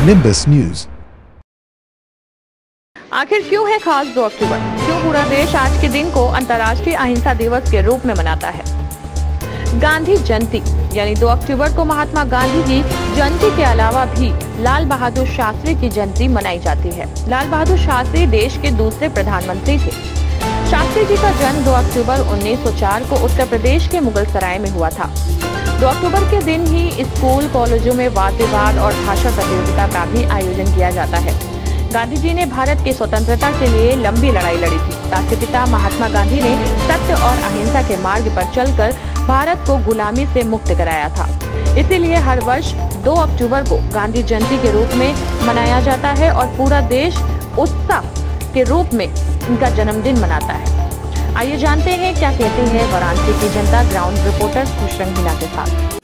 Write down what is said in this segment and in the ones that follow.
Nimbus News। आखिर क्यों है खास 2 अक्टूबर? क्यों पूरा देश आज के दिन को अंतर्राष्ट्रीय अहिंसा दिवस के रूप में मनाता है? गांधी जयंती यानी 2 अक्टूबर को महात्मा गांधी की जयंती के अलावा भी लाल बहादुर शास्त्री की जयंती मनाई जाती है। लाल बहादुर शास्त्री देश के दूसरे प्रधानमंत्री थे। शास्त्री जी का जन्म 2 अक्टूबर 1904 को उत्तर प्रदेश के मुगलसराय में हुआ था। 2 अक्टूबर के दिन ही स्कूल कॉलेजों में वाद विवाद और भाषण प्रतियोगिता का भी आयोजन किया जाता है। गांधी जी ने भारत की स्वतंत्रता के लिए लंबी लड़ाई लड़ी थी। राष्ट्रपिता महात्मा गांधी ने सत्य और अहिंसा के मार्ग पर चलकर भारत को गुलामी से मुक्त कराया था। इसीलिए हर वर्ष 2 अक्टूबर को गांधी जयंती के रूप में मनाया जाता है और पूरा देश उत्सव के रूप में इनका जन्मदिन मनाता है। आइए जानते हैं क्या कहते हैं वाराणसी की जनता। ग्राउंड रिपोर्टर खुशरंग हिना के साथ।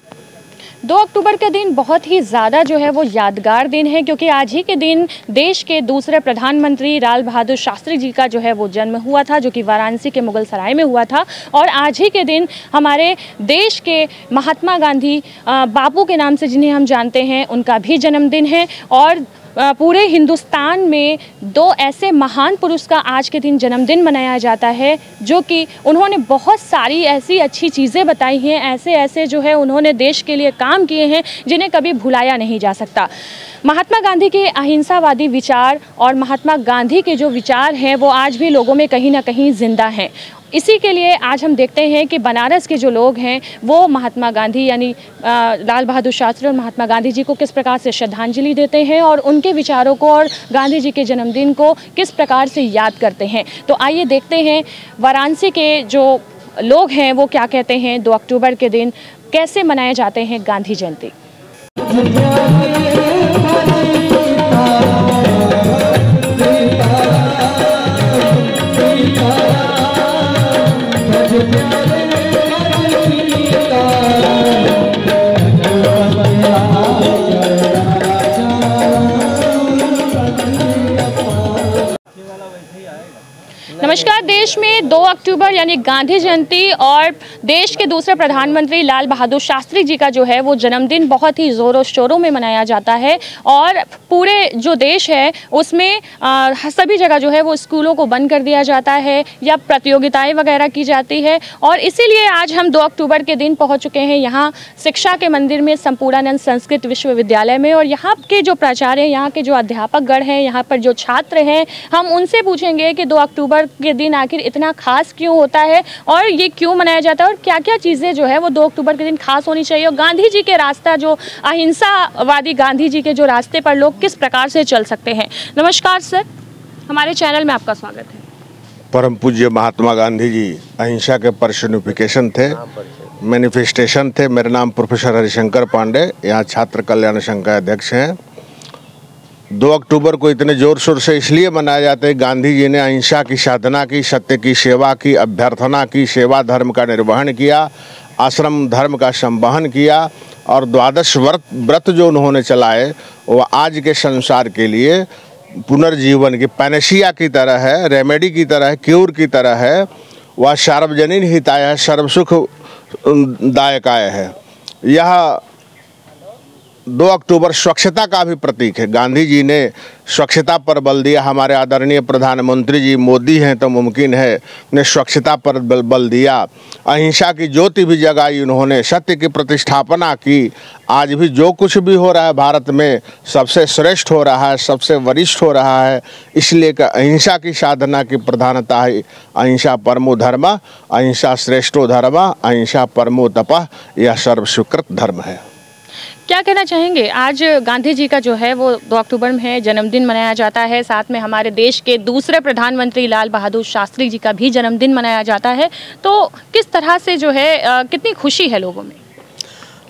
2 अक्टूबर का दिन बहुत ही ज़्यादा जो है वो यादगार दिन है, क्योंकि आज ही के दिन देश के दूसरे प्रधानमंत्री लाल बहादुर शास्त्री जी का जो है वो जन्म हुआ था, जो कि वाराणसी के मुगलसराय में हुआ था। और आज ही के दिन हमारे देश के महात्मा गांधी बापू के नाम से जिन्हें हम जानते हैं, उनका भी जन्मदिन है। और पूरे हिंदुस्तान में 2 ऐसे महान पुरुष का आज के दिन जन्मदिन मनाया जाता है, जो कि उन्होंने बहुत सारी ऐसी अच्छी चीज़ें बताई हैं, ऐसे जो है उन्होंने देश के लिए काम किए हैं जिन्हें कभी भुलाया नहीं जा सकता। महात्मा गांधी के अहिंसावादी विचार और महात्मा गांधी के जो विचार हैं वो आज भी लोगों में कहीं ना कहीं जिंदा हैं। इसी के लिए आज हम देखते हैं कि बनारस के जो लोग हैं वो महात्मा गांधी यानी लाल बहादुर शास्त्री और महात्मा गांधी जी को किस प्रकार से श्रद्धांजलि देते हैं और उनके विचारों को और गांधी जी के जन्मदिन को किस प्रकार से याद करते हैं। तो आइए देखते हैं वाराणसी के जो लोग हैं वो क्या कहते हैं। 2 अक्टूबर के दिन कैसे मनाए जाते हैं गांधी जयंती। नमस्कार। देश में 2 अक्टूबर यानी गांधी जयंती और देश के दूसरे प्रधानमंत्री लाल बहादुर शास्त्री जी का जो है वो जन्मदिन बहुत ही ज़ोरों शोरों में मनाया जाता है। और पूरे जो देश है उसमें सभी जगह जो है वो स्कूलों को बंद कर दिया जाता है या प्रतियोगिताएं वगैरह की जाती है। और इसीलिए आज हम 2 अक्टूबर के दिन पहुँच चुके हैं यहाँ शिक्षा के मंदिर में, संपूर्णानंद संस्कृत विश्वविद्यालय में। और यहाँ के जो प्राचार्य, यहाँ के जो अध्यापकगण हैं, यहाँ पर जो छात्र हैं, हम उनसे पूछेंगे कि 2 अक्टूबर के दिन आखिर इतना खास क्यों होता है और ये क्यों मनाया जाता है और क्या क्या चीज़ें जो है वो 2 अक्टूबर के दिन खास होनी चाहिए। और गांधी जी के रास्ता, जो अहिंसावादी गांधी जी के जो रास्ते पर लोग किस प्रकार से चल सकते हैं। नमस्कार सर, हमारे चैनल में आपका स्वागत है। परम पूज्य महात्मा गांधी जी अहिंसा के पर्सनिफिकेशन थे, मैनिफेस्टेशन थे। मेरा नाम प्रोफेसर हरिशंकर पांडे, यहाँ छात्र कल्याण संघ का अध्यक्ष हैं। 2 अक्टूबर को इतने ज़ोर शोर से इसलिए मनाया जाता है, गांधी जी ने अहिंसा की साधना की, सत्य की सेवा की, अभ्यर्थना की, सेवा धर्म का निर्वहन किया, आश्रम धर्म का संवहन किया और 12 व्रत जो उन्होंने चलाए वो आज के संसार के लिए पुनर्जीवन की पैनेसिया की तरह है, रेमेडी की तरह है, क्यूर की तरह है। वह सार्वजनिक हिताय है, सर्वसुख दायकाय है। यह 2 अक्टूबर स्वच्छता का भी प्रतीक है। गांधी जी ने स्वच्छता पर बल दिया। हमारे आदरणीय प्रधानमंत्री जी मोदी हैं तो मुमकिन है, ने स्वच्छता पर बल दिया। अहिंसा की ज्योति भी जगाई उन्होंने, सत्य की प्रतिष्ठापना की। आज भी जो कुछ भी हो रहा है भारत में सबसे श्रेष्ठ हो रहा है, सबसे वरिष्ठ हो रहा है, इसलिए कि अहिंसा की साधना की प्रधानता है। अहिंसा परमो धर्म, अहिंसा श्रेष्ठो धर्म, अहिंसा परमो तपः, यह सर्वस्वीकृत धर्म है। क्या कहना चाहेंगे? आज गांधी जी का जो है वो 2 अक्टूबर में जन्मदिन मनाया जाता है, साथ में हमारे देश के दूसरे प्रधानमंत्री लाल बहादुर शास्त्री जी का भी जन्मदिन मनाया जाता है। तो किस तरह से जो है कितनी खुशी है लोगों में?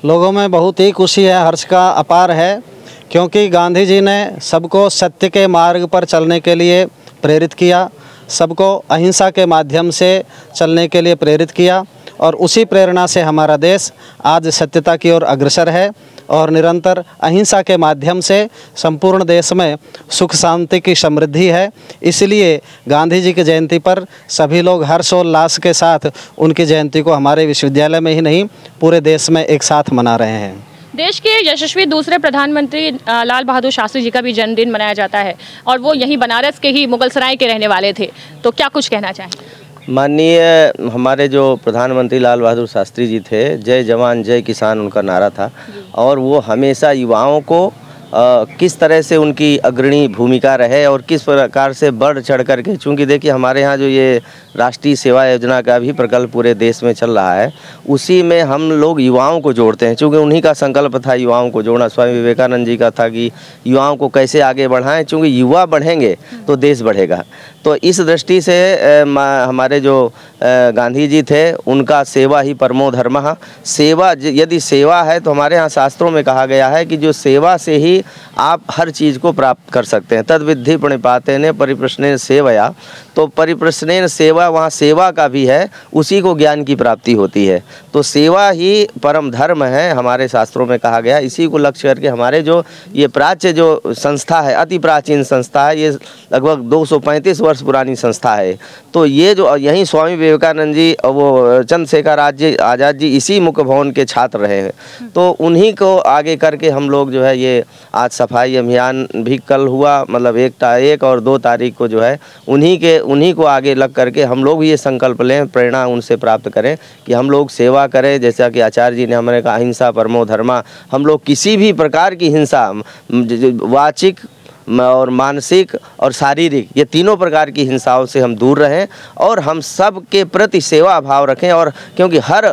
लोगों में बहुत ही खुशी है, हर्ष का अपार है, क्योंकि गांधी जी ने सबको सत्य के मार्ग पर चलने के लिए प्रेरित किया, सबको अहिंसा के माध्यम से चलने के लिए प्रेरित किया। और उसी प्रेरणा से हमारा देश आज सत्यता की ओर अग्रसर है और निरंतर अहिंसा के माध्यम से संपूर्ण देश में सुख शांति की समृद्धि है। इसलिए गांधी जी की जयंती पर सभी लोग हर्षोल्लास के साथ उनकी जयंती को हमारे विश्वविद्यालय में ही नहीं पूरे देश में एक साथ मना रहे हैं। देश के यशस्वी दूसरे प्रधानमंत्री लाल बहादुर शास्त्री जी का भी जन्मदिन मनाया जाता है और वो यहीं बनारस के ही मुगलसराय के रहने वाले थे, तो क्या कुछ कहना चाहेंगे? माननीय हमारे जो प्रधानमंत्री लाल बहादुर शास्त्री जी थे, जय जवान जय किसान उनका नारा था और वो हमेशा युवाओं को किस तरह से उनकी अग्रणी भूमिका रहे और किस प्रकार से बढ़ चढ़ करके, चूँकि देखिए हमारे यहाँ जो ये राष्ट्रीय सेवा योजना का भी प्रकल्प पूरे देश में चल रहा है, उसी में हम लोग युवाओं को जोड़ते हैं, चूँकि उन्हीं का संकल्प था युवाओं को जोड़ना। स्वामी विवेकानंद जी का था कि युवाओं को कैसे आगे बढ़ाएं, चूँकि युवा बढ़ेंगे तो देश बढ़ेगा। तो इस दृष्टि से हमारे जो गांधी जी थे, उनका सेवा ही परमो धर्मः, सेवा यदि सेवा है तो हमारे यहाँ शास्त्रों में कहा गया है कि जो सेवा से ही आप हर चीज़ को प्राप्त कर सकते हैं। तद विद्धि प्रणिपातेन परिप्रश्नेन सेवया, तो परिप्रश्नेन सेवा, वहाँ सेवा का भी है, उसी को ज्ञान की प्राप्ति होती है। तो सेवा ही परम धर्म है, हमारे शास्त्रों में कहा गया। इसी को लक्ष्य करके हमारे जो ये प्राच्य जो संस्था है, अति प्राचीन संस्था है, ये लगभग 235 वर्ष पुरानी संस्था है। तो ये जो यहीं स्वामी विवेकानंद जी, वो चंद्रशेखर आज़ाद जी इसी मुख्य भवन के छात्र रहे हैं, तो उन्हीं को आगे करके हम लोग जो है ये आज सफाई अभियान भी कल हुआ, मतलब 1 और 2 तारीख को जो है उन्हीं को आगे लग करके हम लोग ये संकल्प लें, प्रेरणा उनसे प्राप्त करें कि हम लोग सेवा करें। जैसा कि आचार्य जी ने हमारे कहा, अहिंसा परमो धर्मा, हम लोग किसी भी प्रकार की हिंसा, वाचिक और मानसिक और शारीरिक, ये तीनों प्रकार की हिंसाओं से हम दूर रहें और हम सब के प्रति सेवा भाव रखें। और क्योंकि हर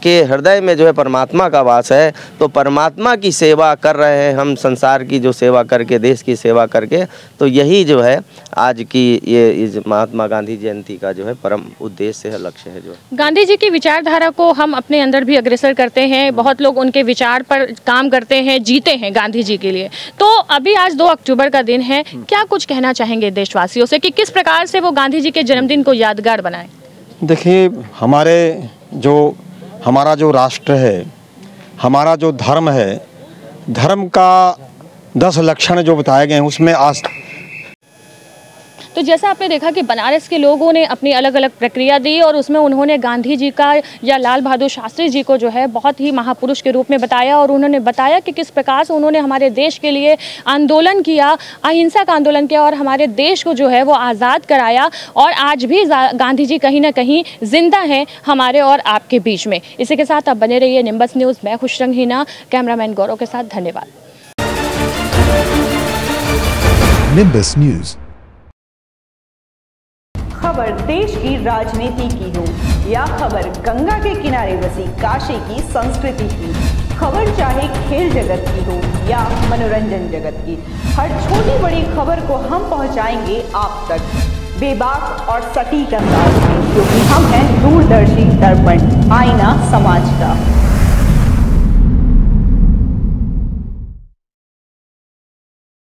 के हृदय में जो है परमात्मा का वास है, तो परमात्मा की सेवा कर रहे हैं हम, संसार की जो सेवा करके, देश की सेवा करके। तो यही जो है आज की ये इस महात्मा गांधी जयंती का जो है परम उद्देश्य है, लक्ष्य है। जो गांधी जी की विचारधारा को हम अपने अंदर भी अग्रसर करते हैं, बहुत लोग उनके विचार पर काम करते हैं, जीते हैं गांधी जी के लिए। तो अभी आज 2 अक्टूबर का दिन है, क्या कुछ कहना चाहेंगे देशवासियों से कि किस प्रकार से वो गांधी जी के जन्मदिन को यादगार बनाएं? देखिए, हमारा जो राष्ट्र है, हमारा जो धर्म है, धर्म का 10 लक्षण जो बताए गए हैं उसमें आज तो जैसा आपने देखा कि बनारस के लोगों ने अपनी अलग अलग प्रक्रिया दी और उसमें उन्होंने गांधी जी का या लाल बहादुर शास्त्री जी को जो है बहुत ही महापुरुष के रूप में बताया और उन्होंने बताया कि किस प्रकार से उन्होंने हमारे देश के लिए आंदोलन किया, अहिंसा का आंदोलन किया और हमारे देश को जो है वो आज़ाद कराया। और आज भी गांधी जी कहीं ना कहीं जिंदा हैं हमारे और आपके बीच में। इसी के साथ आप बने रहिए निम्बस न्यूज़। मैं खुशरंग हिना, कैमरामैन गौरव के साथ, धन्यवाद। निम्बस न्यूज़, खबर देश की राजनीति की हो या खबर गंगा के किनारे बसी काशी की संस्कृति की, खबर चाहे खेल जगत की हो या मनोरंजन जगत की, हर छोटी बड़ी खबर को हम पहुंचाएंगे आप तक बेबाक और सटीक अंदाज में, क्योंकि हम हैं दूरदर्शी दर्पण, आईना समाज का।